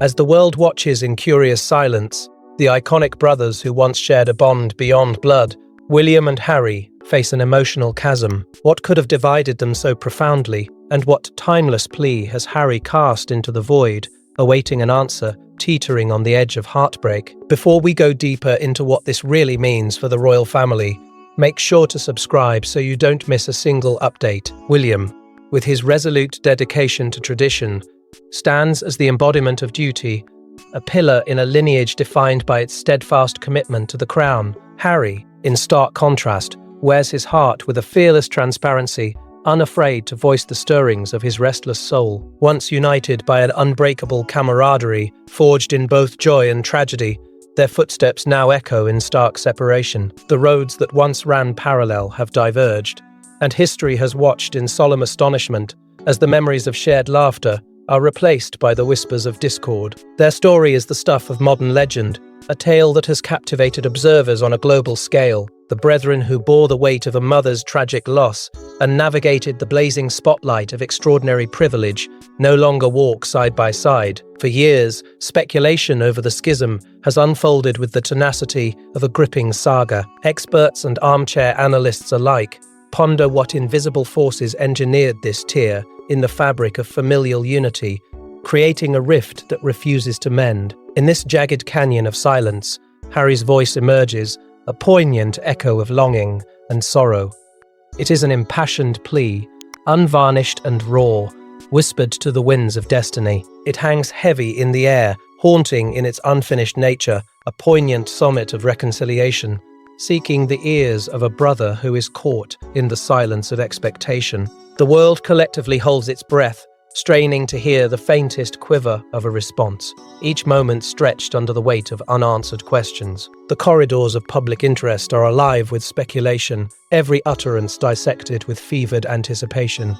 As the world watches in curious silence, the iconic brothers who once shared a bond beyond blood, William and Harry, face an emotional chasm. What could have divided them so profoundly, and what timeless plea has Harry cast into the void, awaiting an answer, teetering on the edge of heartbreak? Before we go deeper into what this really means for the royal family, make sure to subscribe so you don't miss a single update. William, with his resolute dedication to tradition, stands as the embodiment of duty, a pillar in a lineage defined by its steadfast commitment to the crown. Harry, in stark contrast, wears his heart with a fearless transparency, unafraid to voice the stirrings of his restless soul. Once united by an unbreakable camaraderie, forged in both joy and tragedy, their footsteps now echo in stark separation. The roads that once ran parallel have diverged, and history has watched in solemn astonishment as the memories of shared laughter are replaced by the whispers of discord. Their story is the stuff of modern legend, a tale that has captivated observers on a global scale. The brethren who bore the weight of a mother's tragic loss and navigated the blazing spotlight of extraordinary privilege no longer walk side by side. For years, speculation over the schism has unfolded with the tenacity of a gripping saga. Experts and armchair analysts alike ponder what invisible forces engineered this tear in the fabric of familial unity, creating a rift that refuses to mend. In this jagged canyon of silence, Harry's voice emerges, a poignant echo of longing and sorrow. It is an impassioned plea, unvarnished and raw, whispered to the winds of destiny. It hangs heavy in the air, haunting in its unfinished nature, a poignant sonnet of reconciliation, seeking the ears of a brother who is caught in the silence of expectation. The world collectively holds its breath, straining to hear the faintest quiver of a response, each moment stretched under the weight of unanswered questions. The corridors of public interest are alive with speculation, every utterance dissected with fevered anticipation.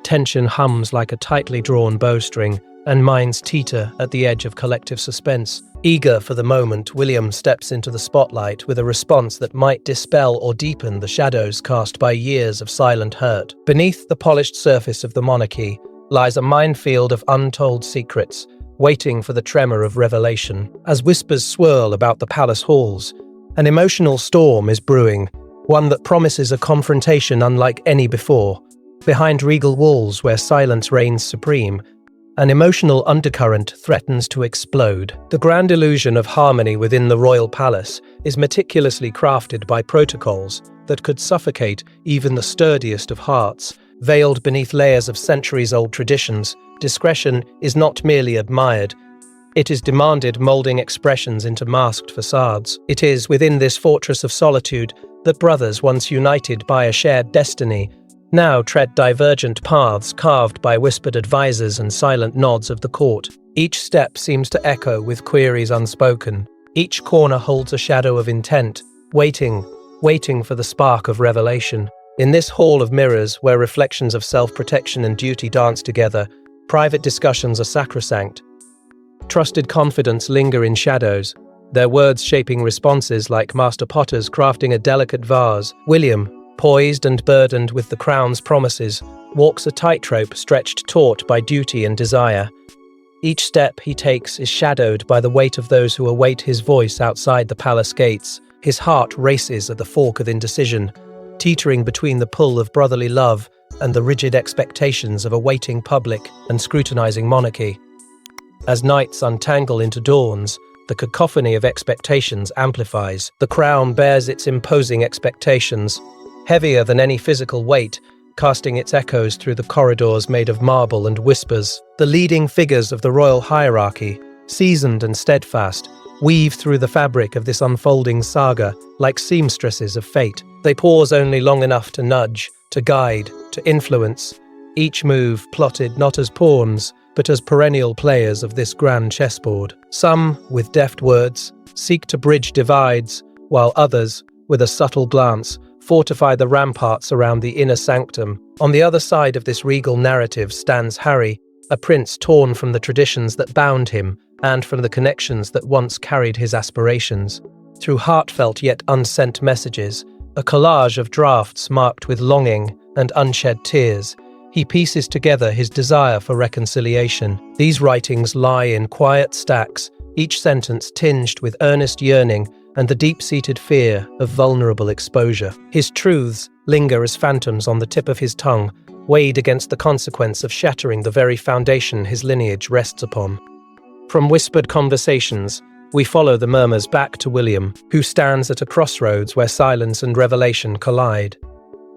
Tension hums like a tightly drawn bowstring, and minds teeter at the edge of collective suspense. Eager for the moment, William steps into the spotlight with a response that might dispel or deepen the shadows cast by years of silent hurt. Beneath the polished surface of the monarchy lies a minefield of untold secrets, waiting for the tremor of revelation. As whispers swirl about the palace halls, an emotional storm is brewing, one that promises a confrontation unlike any before. Behind regal walls where silence reigns supreme, an emotional undercurrent threatens to explode. The grand illusion of harmony within the royal palace is meticulously crafted by protocols that could suffocate even the sturdiest of hearts. Veiled beneath layers of centuries-old traditions, discretion is not merely admired, it is demanded, molding expressions into masked facades. It is within this fortress of solitude that brothers once united by a shared destiny now tread divergent paths carved by whispered advisors and silent nods of the court. Each step seems to echo with queries unspoken. Each corner holds a shadow of intent, waiting for the spark of revelation. In this hall of mirrors, where reflections of self-protection and duty dance together, private discussions are sacrosanct. Trusted confidants linger in shadows, their words shaping responses like master potters crafting a delicate vase. William, poised and burdened with the crown's promises, walks a tightrope stretched taut by duty and desire. Each step he takes is shadowed by the weight of those who await his voice outside the palace gates. His heart races at the fork of indecision, teetering between the pull of brotherly love and the rigid expectations of a waiting public and scrutinizing monarchy. As nights untangle into dawns, the cacophony of expectations amplifies. The crown bears its imposing expectations, heavier than any physical weight, casting its echoes through the corridors made of marble and whispers. The leading figures of the royal hierarchy, seasoned and steadfast, weave through the fabric of this unfolding saga like seamstresses of fate. They pause only long enough to nudge, to guide, to influence, each move plotted not as pawns, but as perennial players of this grand chessboard. Some, with deft words, seek to bridge divides, while others, with a subtle glance, fortify the ramparts around the inner sanctum. On the other side of this regal narrative stands Harry, a prince torn from the traditions that bound him and from the connections that once carried his aspirations. Through heartfelt yet unsent messages, a collage of drafts marked with longing and unshed tears, He pieces together his desire for reconciliation. These writings lie in quiet stacks, each sentence tinged with earnest yearning and the deep-seated fear of vulnerable exposure. His truths linger as phantoms on the tip of his tongue, weighed against the consequence of shattering the very foundation his lineage rests upon. From whispered conversations, we follow the murmurs back to William, who stands at a crossroads where silence and revelation collide.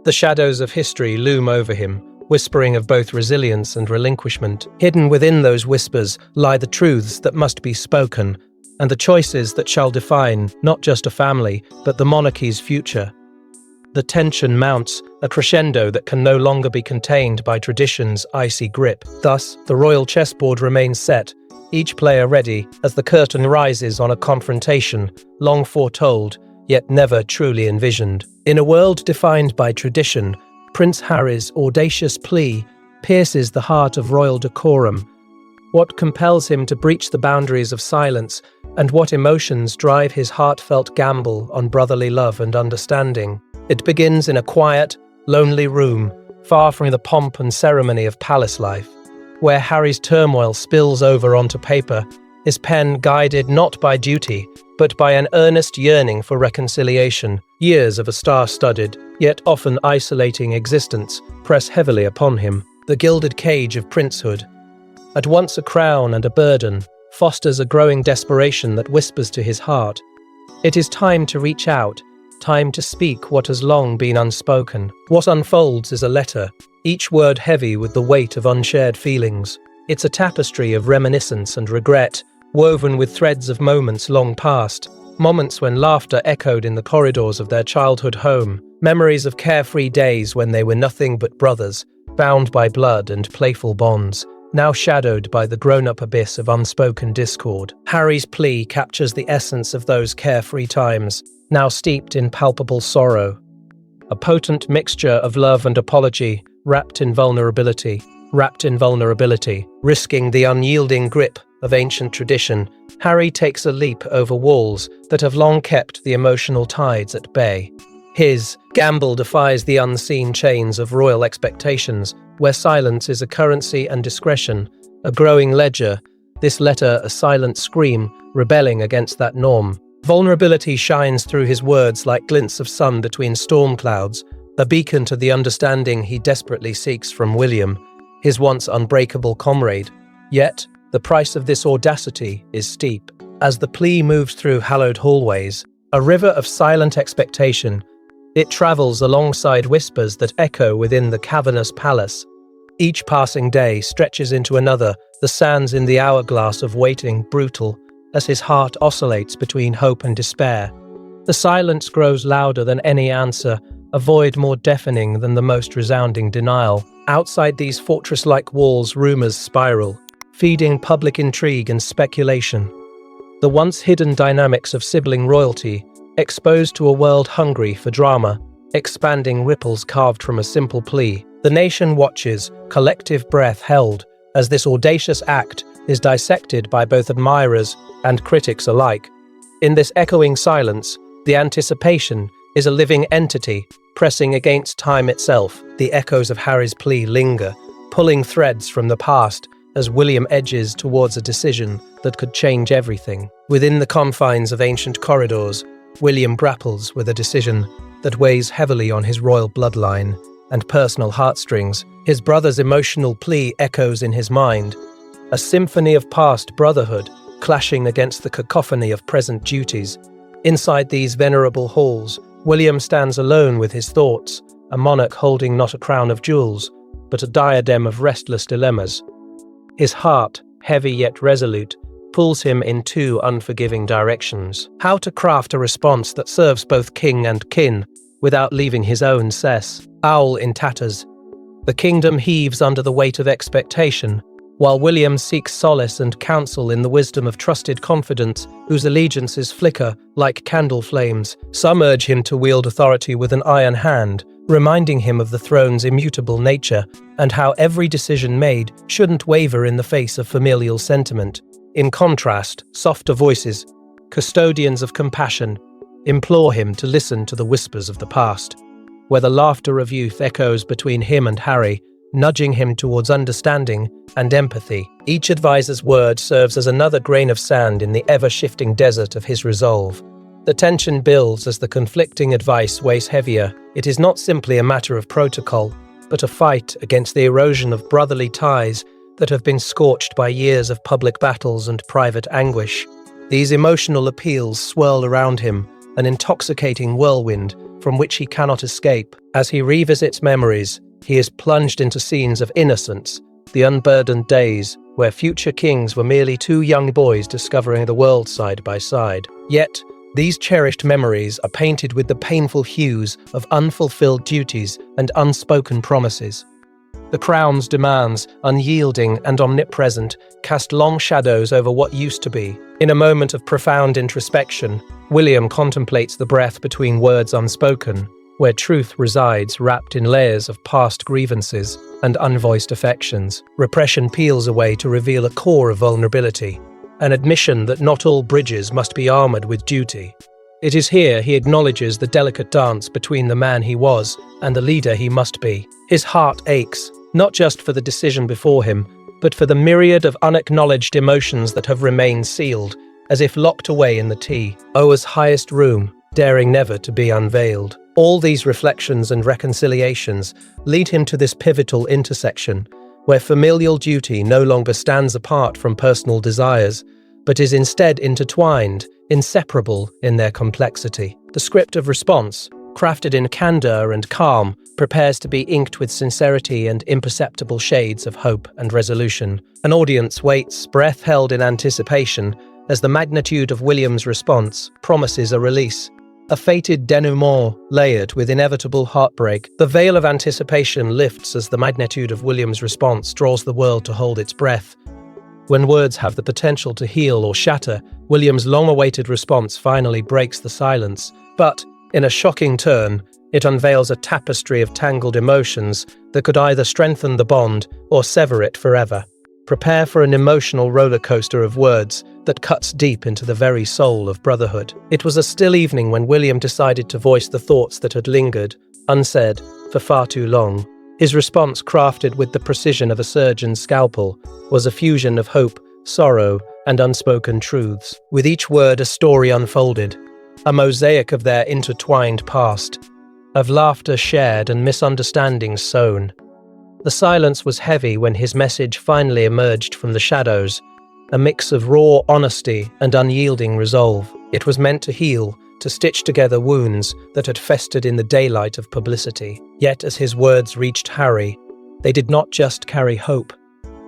The shadows of history loom over him, whispering of both resilience and relinquishment. Hidden within those whispers lie the truths that must be spoken, and the choices that shall define not just a family, but the monarchy's future. The tension mounts, a crescendo that can no longer be contained by tradition's icy grip. Thus, the royal chessboard remains set, each player ready as the curtain rises on a confrontation, long foretold, yet never truly envisioned. In a world defined by tradition, Prince Harry's audacious plea pierces the heart of royal decorum. What compels him to breach the boundaries of silence, and what emotions drive his heartfelt gamble on brotherly love and understanding? It begins in a quiet, lonely room, far from the pomp and ceremony of palace life, where Harry's turmoil spills over onto paper, his pen guided not by duty, but by an earnest yearning for reconciliation. Years of a star-studded, yet often isolating existence press heavily upon him. The gilded cage of princehood, at once a crown and a burden, fosters a growing desperation that whispers to his heart. It is time to reach out, time to speak what has long been unspoken. What unfolds is a letter, each word heavy with the weight of unshared feelings. It's a tapestry of reminiscence and regret, woven with threads of moments long past, moments when laughter echoed in the corridors of their childhood home, memories of carefree days when they were nothing but brothers, bound by blood and playful bonds, now shadowed by the grown-up abyss of unspoken discord. Harry's plea captures the essence of those carefree times, now steeped in palpable sorrow. A potent mixture of love and apology, wrapped in vulnerability, risking the unyielding grip of ancient tradition. Harry takes a leap over walls that have long kept the emotional tides at bay. His gamble defies the unseen chains of royal expectations, where silence is a currency and discretion, a growing ledger, this letter a silent scream, rebelling against that norm. Vulnerability shines through his words like glints of sun between storm clouds, a beacon to the understanding he desperately seeks from William, his once unbreakable comrade. Yet, the price of this audacity is steep. As the plea moves through hallowed hallways, a river of silent expectation, it travels alongside whispers that echo within the cavernous palace. Each passing day stretches into another, the sands in the hourglass of waiting brutal, as his heart oscillates between hope and despair. The silence grows louder than any answer, a void more deafening than the most resounding denial. Outside these fortress-like walls, rumors spiral, feeding public intrigue and speculation. The once hidden dynamics of sibling royalty, exposed to a world hungry for drama, expanding ripples carved from a simple plea. The nation watches, collective breath held, as this audacious act is dissected by both admirers and critics alike. In this echoing silence, the anticipation is a living entity, pressing against time itself. The echoes of Harry's plea linger, pulling threads from the past as William edges towards a decision that could change everything. Within the confines of ancient corridors, William grapples with a decision that weighs heavily on his royal bloodline and personal heartstrings. His brother's emotional plea echoes in his mind, a symphony of past brotherhood clashing against the cacophony of present duties. Inside these venerable halls, William stands alone with his thoughts, a monarch holding not a crown of jewels, but a diadem of restless dilemmas. His heart, heavy yet resolute, pulls him in two unforgiving directions. How to craft a response that serves both king and kin, without leaving his own cess. Owl in tatters. The kingdom heaves under the weight of expectation, while William seeks solace and counsel in the wisdom of trusted confidants whose allegiances flicker like candle flames. Some urge him to wield authority with an iron hand, reminding him of the throne's immutable nature and how every decision made shouldn't waver in the face of familial sentiment. In contrast, softer voices, custodians of compassion, implore him to listen to the whispers of the past. Where the laughter of youth echoes between him and Harry, nudging him towards understanding and empathy. Each advisor's word serves as another grain of sand in the ever-shifting desert of his resolve. The tension builds as the conflicting advice weighs heavier. It is not simply a matter of protocol, but a fight against the erosion of brotherly ties that have been scorched by years of public battles and private anguish. These emotional appeals swirl around him, an intoxicating whirlwind from which he cannot escape. As he revisits memories, he is plunged into scenes of innocence, the unburdened days where future kings were merely two young boys discovering the world side by side. Yet, these cherished memories are painted with the painful hues of unfulfilled duties and unspoken promises. The crown's demands, unyielding and omnipresent, cast long shadows over what used to be. In a moment of profound introspection, William contemplates the breath between words unspoken, where truth resides wrapped in layers of past grievances and unvoiced affections. Repression peels away to reveal a core of vulnerability, an admission that not all bridges must be armored with duty. It is here he acknowledges the delicate dance between the man he was and the leader he must be. His heart aches, not just for the decision before him, but for the myriad of unacknowledged emotions that have remained sealed, as if locked away in the Oa's highest room, daring never to be unveiled. All these reflections and reconciliations lead him to this pivotal intersection, where familial duty no longer stands apart from personal desires, but is instead intertwined, inseparable in their complexity. The script of response, crafted in candor and calm, prepares to be inked with sincerity and imperceptible shades of hope and resolution. An audience waits, breath held in anticipation, as the magnitude of William's response promises a release. A fated denouement layered with inevitable heartbreak. The veil of anticipation lifts as the magnitude of William's response draws the world to hold its breath. When words have the potential to heal or shatter, William's long-awaited response finally breaks the silence. But, in a shocking turn, it unveils a tapestry of tangled emotions that could either strengthen the bond or sever it forever. Prepare for an emotional roller coaster of words that cuts deep into the very soul of brotherhood. It was a still evening when William decided to voice the thoughts that had lingered, unsaid, for far too long. His response, crafted with the precision of a surgeon's scalpel, was a fusion of hope, sorrow, and unspoken truths. With each word a story unfolded, a mosaic of their intertwined past, of laughter shared and misunderstandings sown. The silence was heavy when his message finally emerged from the shadows, a mix of raw honesty and unyielding resolve. It was meant to heal, to stitch together wounds that had festered in the daylight of publicity. Yet as his words reached Harry, they did not just carry hope.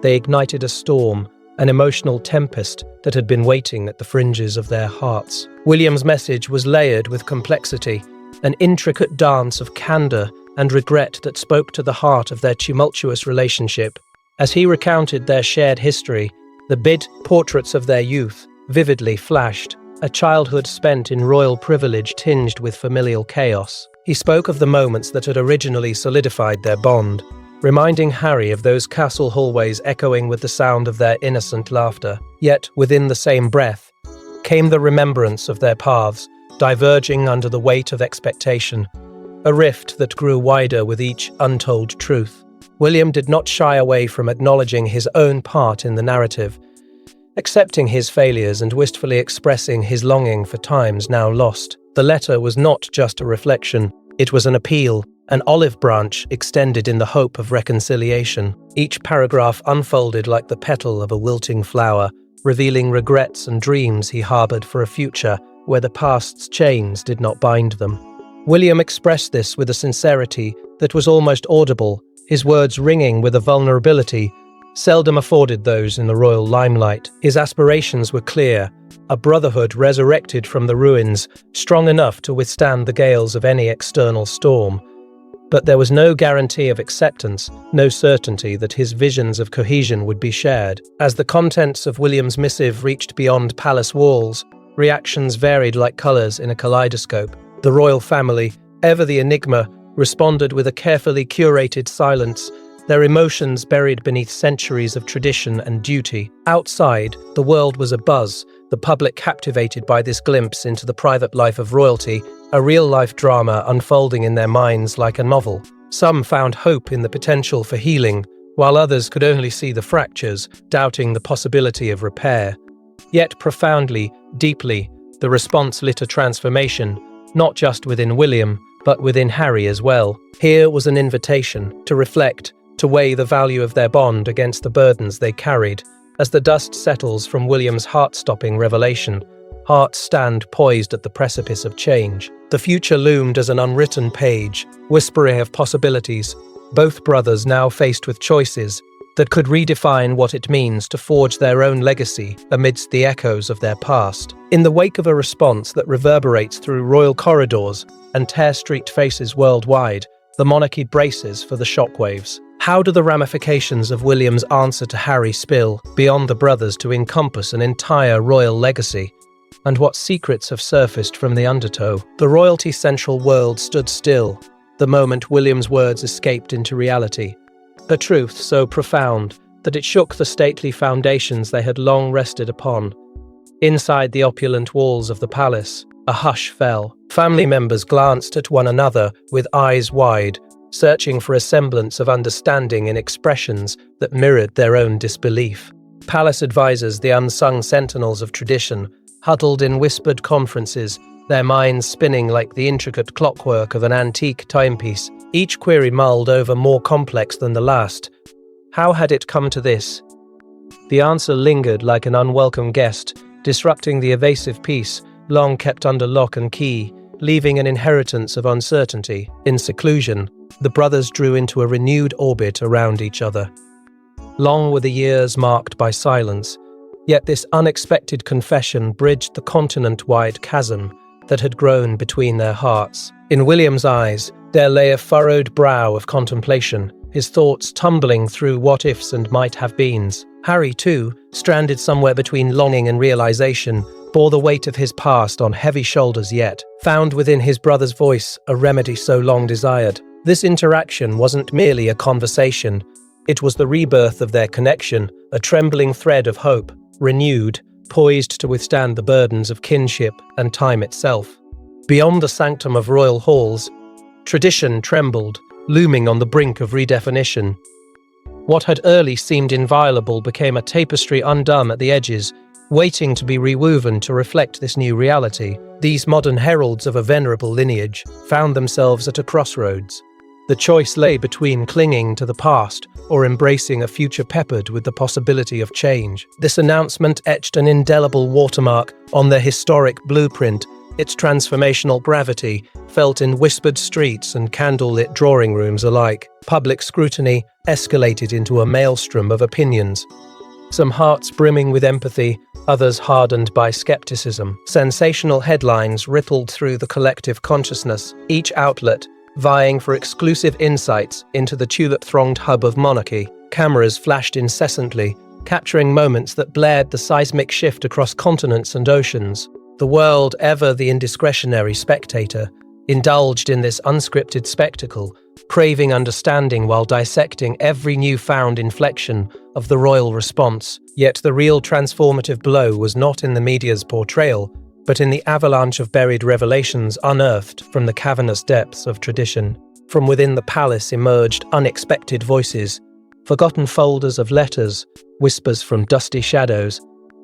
They ignited a storm, an emotional tempest that had been waiting at the fringes of their hearts. William's message was layered with complexity, an intricate dance of candor and regret that spoke to the heart of their tumultuous relationship. As he recounted their shared history, the bid portraits of their youth vividly flashed, a childhood spent in royal privilege tinged with familial chaos. He spoke of the moments that had originally solidified their bond, reminding Harry of those castle hallways echoing with the sound of their innocent laughter. Yet, within the same breath, came the remembrance of their paths, diverging under the weight of expectation, a rift that grew wider with each untold truth. William did not shy away from acknowledging his own part in the narrative, accepting his failures and wistfully expressing his longing for times now lost. The letter was not just a reflection, it was an appeal, an olive branch extended in the hope of reconciliation. Each paragraph unfolded like the petal of a wilting flower, revealing regrets and dreams he harbored for a future where the past's chains did not bind them. William expressed this with a sincerity that was almost audible, his words ringing with a vulnerability seldom afforded those in the royal limelight. His aspirations were clear, a brotherhood resurrected from the ruins, strong enough to withstand the gales of any external storm. But there was no guarantee of acceptance, no certainty that his visions of cohesion would be shared. As the contents of William's missive reached beyond palace walls, reactions varied like colours in a kaleidoscope. The royal family, ever the enigma, responded with a carefully curated silence, their emotions buried beneath centuries of tradition and duty. Outside, the world was abuzz, the public captivated by this glimpse into the private life of royalty, a real-life drama unfolding in their minds like a novel. Some found hope in the potential for healing, while others could only see the fractures, doubting the possibility of repair. Yet profoundly, deeply, the response lit a transformation, not just within William, but within Harry as well. Here was an invitation to reflect, to weigh the value of their bond against the burdens they carried. As the dust settles from William's heart-stopping revelation, hearts stand poised at the precipice of change. The future loomed as an unwritten page, whispering of possibilities, both brothers now faced with choices that could redefine what it means to forge their own legacy amidst the echoes of their past. In the wake of a response that reverberates through royal corridors and tear street faces worldwide, the monarchy braces for the shockwaves. How do the ramifications of William's answer to Harry spill beyond the brothers to encompass an entire royal legacy? And what secrets have surfaced from the undertow? The royalty central world stood still the moment William's words escaped into reality. A truth so profound that it shook the stately foundations they had long rested upon. Inside the opulent walls of the palace, a hush fell. Family members glanced at one another with eyes wide, searching for a semblance of understanding in expressions that mirrored their own disbelief. Palace advisors, the unsung sentinels of tradition, huddled in whispered conferences, their minds spinning like the intricate clockwork of an antique timepiece, each query mulled over more complex than the last. How had it come to this? The answer lingered like an unwelcome guest, disrupting the evasive peace, long kept under lock and key, leaving an inheritance of uncertainty. In seclusion, the brothers drew into a renewed orbit around each other. Long were the years marked by silence, yet this unexpected confession bridged the continent-wide chasm that had grown between their hearts. In William's eyes, there lay a furrowed brow of contemplation, his thoughts tumbling through what-ifs and might-have-beens. Harry, too, stranded somewhere between longing and realization, bore the weight of his past on heavy shoulders yet found within his brother's voice a remedy so long desired. This interaction wasn't merely a conversation, it was the rebirth of their connection, a trembling thread of hope, renewed, poised to withstand the burdens of kinship and time itself. Beyond the sanctum of royal halls, tradition trembled, looming on the brink of redefinition. What had early seemed inviolable became a tapestry undone at the edges, waiting to be rewoven to reflect this new reality. These modern heralds of a venerable lineage found themselves at a crossroads. The choice lay between clinging to the past or embracing a future peppered with the possibility of change. This announcement etched an indelible watermark on their historic blueprint, its transformational gravity felt in whispered streets and candle-lit drawing rooms alike. Public scrutiny escalated into a maelstrom of opinions, some hearts brimming with empathy, others hardened by skepticism. Sensational headlines rippled through the collective consciousness, each outlet vying for exclusive insights into the tulip-thronged hub of monarchy. Cameras flashed incessantly, capturing moments that blared the seismic shift across continents and oceans. The world, ever the indiscretionary spectator, indulged in this unscripted spectacle, craving understanding while dissecting every newfound inflection of the royal response. Yet the real transformative blow was not in the media's portrayal, but in the avalanche of buried revelations unearthed from the cavernous depths of tradition. From within the palace emerged unexpected voices, forgotten folders of letters, whispers from dusty shadows,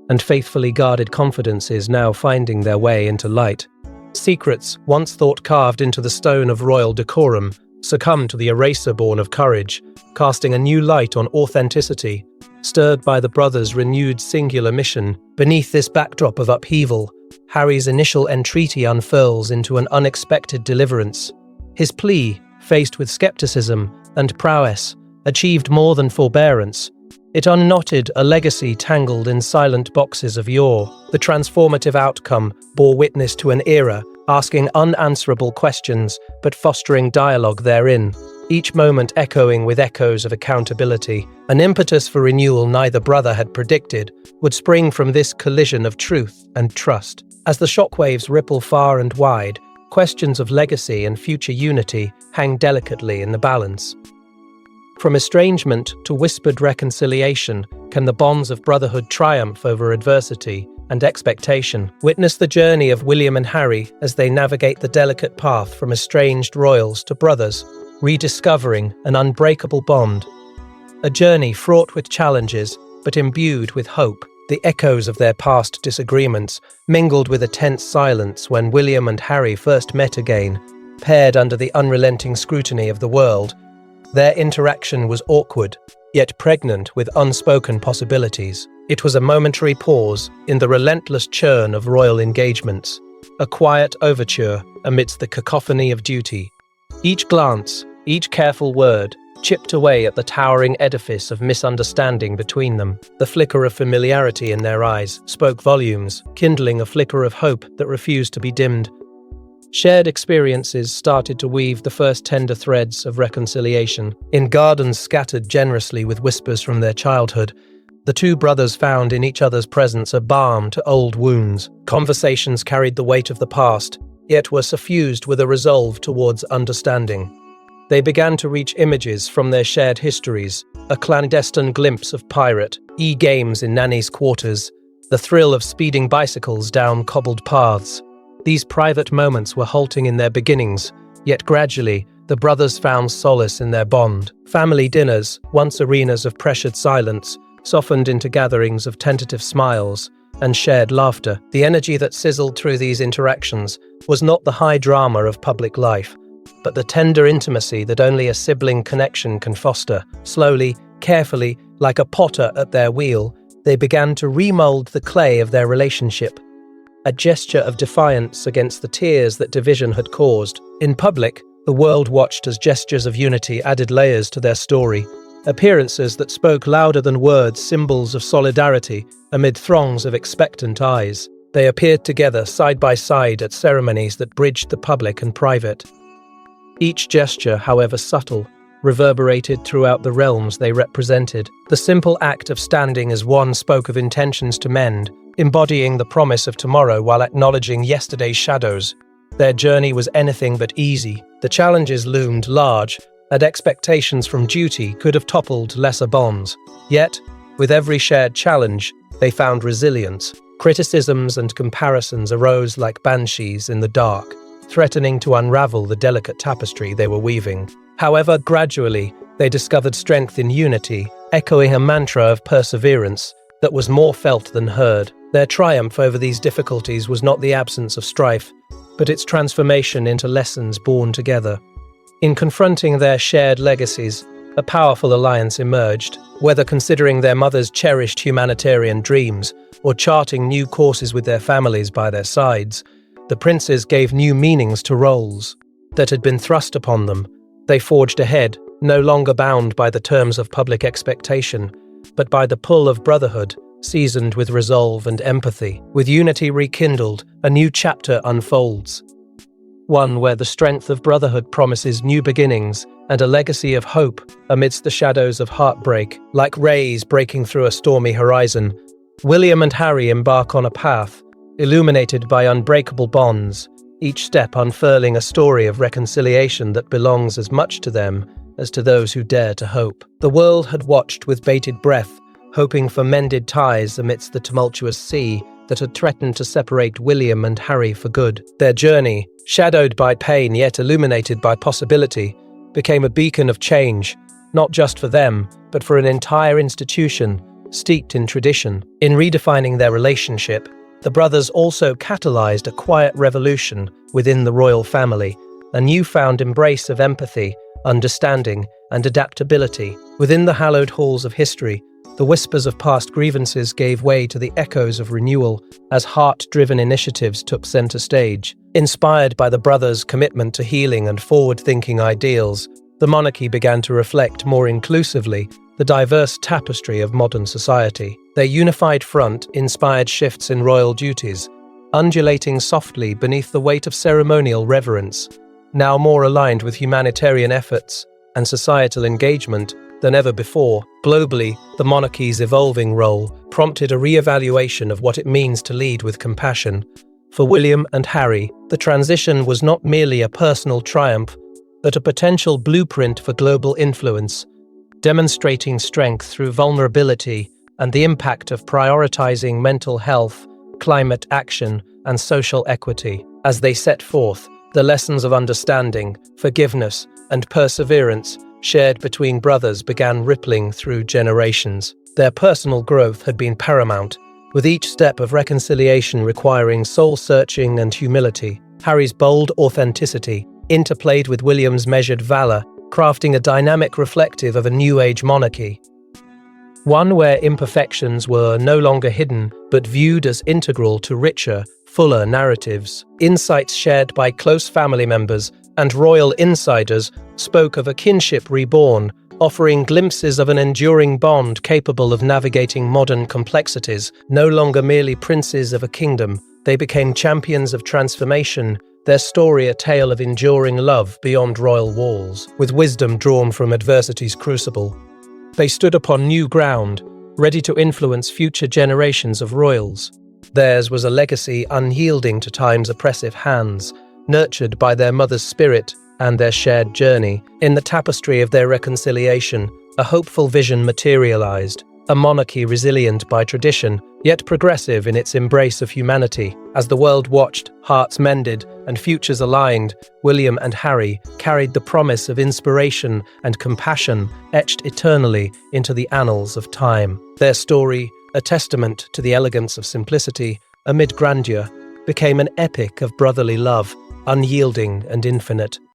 and faithfully guarded confidences now finding their way into light. Secrets, once thought carved into the stone of royal decorum, succumbed to the eraser born of courage, casting a new light on authenticity. Stirred by the brothers' renewed singular mission, beneath this backdrop of upheaval, Harry's initial entreaty unfurls into an unexpected deliverance. His plea, faced with skepticism and prowess, achieved more than forbearance. It unknotted a legacy tangled in silent boxes of yore. The transformative outcome bore witness to an era asking unanswerable questions but fostering dialogue therein, each moment echoing with echoes of accountability. An impetus for renewal neither brother had predicted would spring from this collision of truth and trust. As the shockwaves ripple far and wide, questions of legacy and future unity hang delicately in the balance. From estrangement to whispered reconciliation, can the bonds of brotherhood triumph over adversity and expectation? Witness the journey of William and Harry as they navigate the delicate path from estranged royals to brothers, rediscovering an unbreakable bond. A journey fraught with challenges, but imbued with hope. The echoes of their past disagreements mingled with a tense silence when William and Harry first met again, paired under the unrelenting scrutiny of the world. Their interaction was awkward, yet pregnant with unspoken possibilities. It was a momentary pause in the relentless churn of royal engagements, a quiet overture amidst the cacophony of duty. Each glance, each careful word, chipped away at the towering edifice of misunderstanding between them. The flicker of familiarity in their eyes spoke volumes, kindling a flicker of hope that refused to be dimmed. Shared experiences started to weave the first tender threads of reconciliation. In gardens scattered generously with whispers from their childhood, the two brothers found in each other's presence a balm to old wounds. Conversations carried the weight of the past, yet were suffused with a resolve towards understanding. They began to reach images from their shared histories, a clandestine glimpse of pirate, e-games in Nanny's quarters, the thrill of speeding bicycles down cobbled paths. These private moments were halting in their beginnings, yet gradually, the brothers found solace in their bond. Family dinners, once arenas of pressured silence, softened into gatherings of tentative smiles and shared laughter. The energy that sizzled through these interactions was not the high drama of public life, but the tender intimacy that only a sibling connection can foster. Slowly, carefully, like a potter at their wheel, they began to remold the clay of their relationship, a gesture of defiance against the tears that division had caused. In public, the world watched as gestures of unity added layers to their story, appearances that spoke louder than words, symbols of solidarity amid throngs of expectant eyes. They appeared together side by side at ceremonies that bridged the public and private. Each gesture, however subtle, reverberated throughout the realms they represented. The simple act of standing as one spoke of intentions to mend, embodying the promise of tomorrow while acknowledging yesterday's shadows. Their journey was anything but easy. The challenges loomed large, and expectations from duty could have toppled lesser bonds. Yet, with every shared challenge, they found resilience. Criticisms and comparisons arose like banshees in the dark, threatening to unravel the delicate tapestry they were weaving. However, gradually, they discovered strength in unity, echoing a mantra of perseverance that was more felt than heard. Their triumph over these difficulties was not the absence of strife, but its transformation into lessons born together. In confronting their shared legacies, a powerful alliance emerged, whether considering their mother's cherished humanitarian dreams or charting new courses with their families by their sides. The princes gave new meanings to roles that had been thrust upon them. They forged ahead, no longer bound by the terms of public expectation, but by the pull of brotherhood, seasoned with resolve and empathy. With unity rekindled, a new chapter unfolds. One where the strength of brotherhood promises new beginnings and a legacy of hope amidst the shadows of heartbreak. Like rays breaking through a stormy horizon, William and Harry embark on a path illuminated by unbreakable bonds, each step unfurling a story of reconciliation that belongs as much to them as to those who dare to hope. The world had watched with bated breath, hoping for mended ties amidst the tumultuous sea that had threatened to separate William and Harry for good. Their journey, shadowed by pain yet illuminated by possibility, became a beacon of change, not just for them, but for an entire institution steeped in tradition. In redefining their relationship, the brothers also catalyzed a quiet revolution within the royal family, a newfound embrace of empathy, understanding, and adaptability. Within the hallowed halls of history, the whispers of past grievances gave way to the echoes of renewal as heart-driven initiatives took center stage. Inspired by the brothers' commitment to healing and forward-thinking ideals, the monarchy began to reflect more inclusively the diverse tapestry of modern society. Their unified front inspired shifts in royal duties, undulating softly beneath the weight of ceremonial reverence, now more aligned with humanitarian efforts and societal engagement than ever before. Globally, the monarchy's evolving role prompted a re-evaluation of what it means to lead with compassion. For William and Harry, the transition was not merely a personal triumph, but a potential blueprint for global influence, demonstrating strength through vulnerability and the impact of prioritizing mental health, climate action, and social equity. As they set forth, The lessons of understanding, forgiveness, and perseverance shared between brothers began rippling through generations. Their personal growth had been paramount, with each step of reconciliation requiring soul-searching and humility. Harry's bold authenticity interplayed with William's measured valor, crafting a dynamic reflective of a New Age monarchy. One where imperfections were no longer hidden, but viewed as integral to richer, fuller narratives. Insights shared by close family members and royal insiders spoke of a kinship reborn, offering glimpses of an enduring bond capable of navigating modern complexities. No longer merely princes of a kingdom, they became champions of transformation, their story a tale of enduring love beyond royal walls. With wisdom drawn from adversity's crucible, they stood upon new ground, ready to influence future generations of royals. Theirs was a legacy unyielding to time's oppressive hands, nurtured by their mother's spirit and their shared journey. In the tapestry of their reconciliation, a hopeful vision materialized, a monarchy resilient by tradition, yet progressive in its embrace of humanity. As the world watched, hearts mended, and futures aligned, William and Harry carried the promise of inspiration and compassion etched eternally into the annals of time. Their story, a testament to the elegance of simplicity amid grandeur, became an epic of brotherly love, unyielding and infinite.